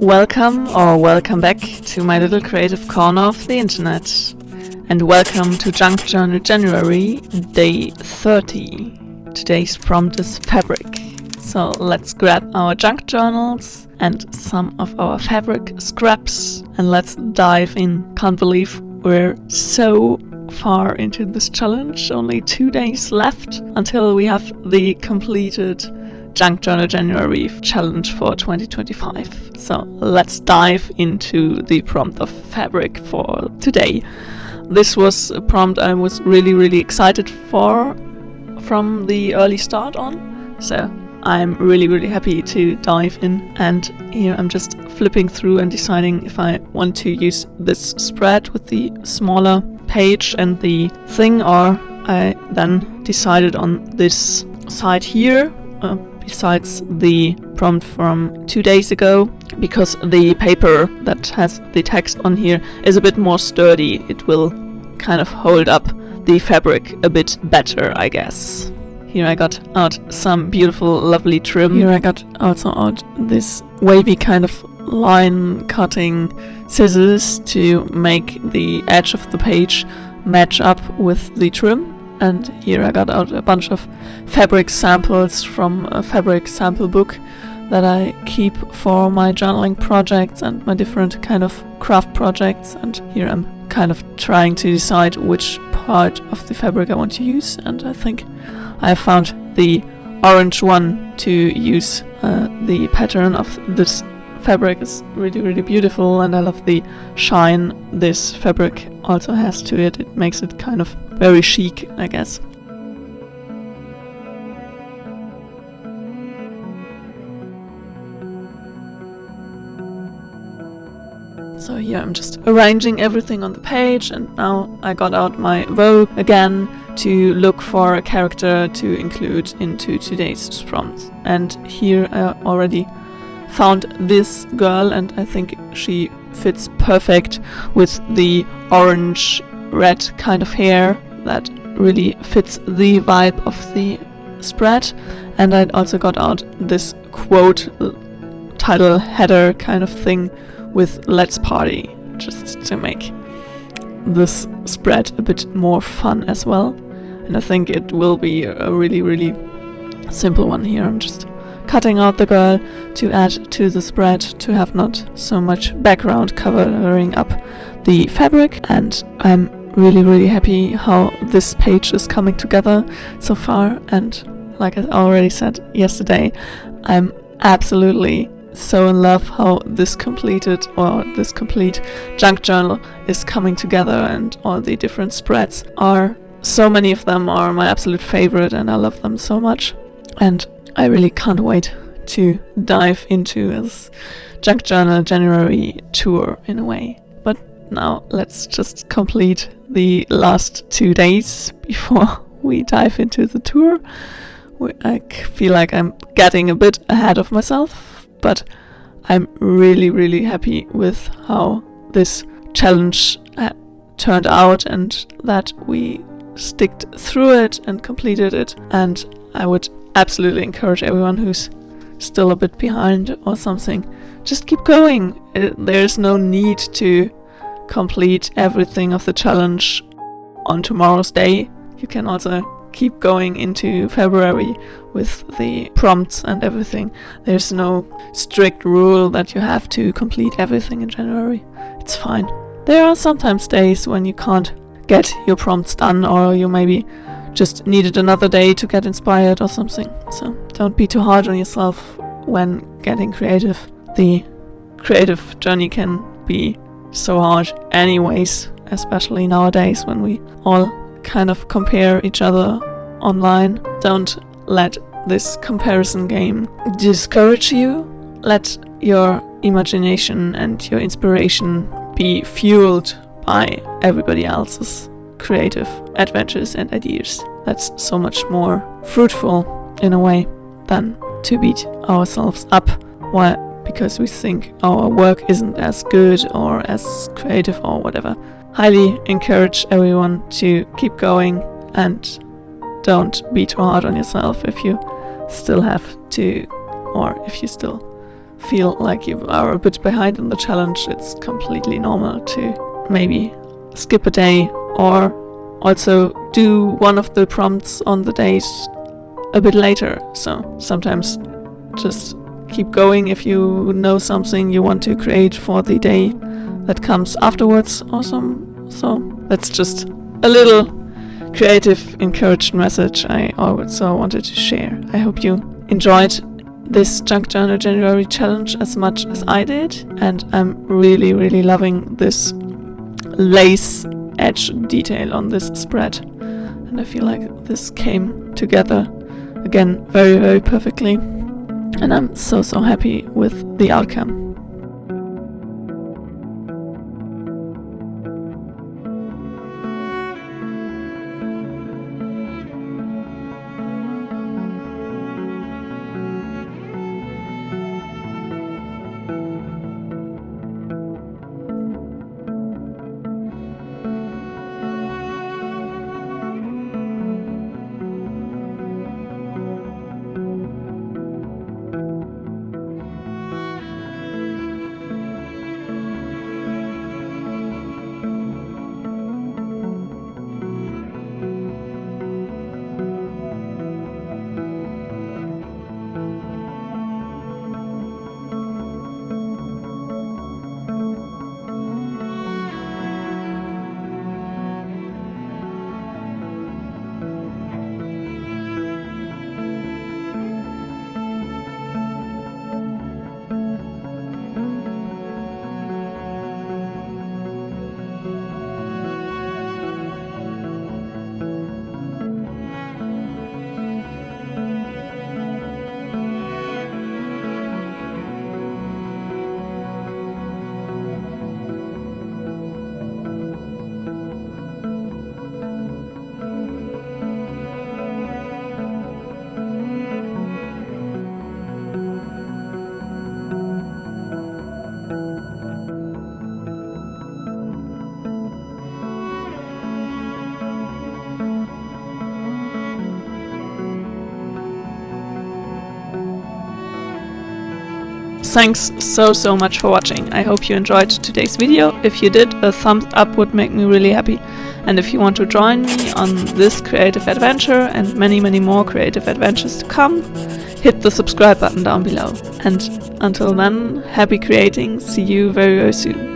Welcome back to my little creative corner of the internet. And welcome to Junk Journal January, day 30. Today's prompt is fabric. So let's grab our junk journals and some of our fabric scraps and let's dive in. Can't believe we're so far into this challenge. Only 2 days left until we have the completed Junk Journal January challenge for 2025. So let's dive into the prompt of fabric for today. This was a prompt I was really excited for from the early start on. So I'm really happy to dive in, and here I'm just flipping through and deciding if I want to use this spread with the smaller page and the thing, or I then decided on this side here, besides the prompt from 2 days ago, because the paper that has the text on here is a bit more sturdy. It will kind of hold up the fabric a bit better, I guess. Here I got out some beautiful, lovely trim. Here I got also out this wavy kind of line cutting scissors to make the edge of the page match up with the trim. And here I got out a bunch of fabric samples from a fabric sample book that I keep for my journaling projects and my different kind of craft projects. And here I'm kind of trying to decide which part of the fabric I want to use. And I think I have found the orange one to use. The pattern of this fabric is really beautiful, and I love the shine this fabric also has to it. It makes it kind of very chic, I guess. So here I'm just arranging everything on the page, and now I got out my Vogue again to look for a character to include into today's prompt. And here I already found this girl, and I think she fits perfect with the orange red kind of hair that really fits the vibe of the spread. And I also got out this quote title header kind of thing with "Let's Party," just to make this spread a bit more fun as well. And I think it will be a really simple one here. I'm just cutting out the girl to add to the spread to have not so much background covering up the fabric. And I'm really happy how this page is coming together so far. And like I already said yesterday, I'm absolutely so in love how this complete junk journal is coming together, and all the different spreads are, so many of them are my absolute favorite, and I love them so much. And I really can't wait to dive into this Junk Journal January tour in a way. But now let's just complete the last 2 days before we dive into the tour. I feel like I'm getting a bit ahead of myself, but I'm really happy with how this challenge turned out, and that we sticked through it and completed it. And I would absolutely encourage everyone who's still a bit behind or something, just keep going. There's no need to complete everything of the challenge on tomorrow's day. You can also keep going into February with the prompts and everything. There's no strict rule that you have to complete everything in January. It's fine. There are sometimes days when you can't get your prompts done, or you maybe just needed another day to get inspired or something. So don't be too hard on yourself when getting creative. The creative journey can be so hard anyways, especially nowadays when we all kind of compare each other online. Don't let this comparison game discourage you. Let your imagination and your inspiration be fueled by everybody else's creative adventures and ideas. That's so much more fruitful in a way than to beat ourselves up because we think our work isn't as good or as creative or whatever. Highly encourage everyone to keep going, and don't be too hard on yourself if you still have to, or if you still feel like you are a bit behind in the challenge, it's completely normal to maybe skip a day, or also do one of the prompts on the days a bit later. So sometimes just keep going if you know something you want to create for the day that comes afterwards or so that's just a little creative encouraged message I also wanted to share. I hope you enjoyed this Junk Journal January challenge as much as I did, and I'm really, really loving this lace edge detail on this spread, and I feel like this came together again very, very perfectly, and I'm so happy with the outcome. Thanks so much for watching. I hope you enjoyed today's video. If you did, a thumbs up would make me really happy. And if you want to join me on this creative adventure and many more creative adventures to come, hit the subscribe button down below. And until then, happy creating. See you very soon.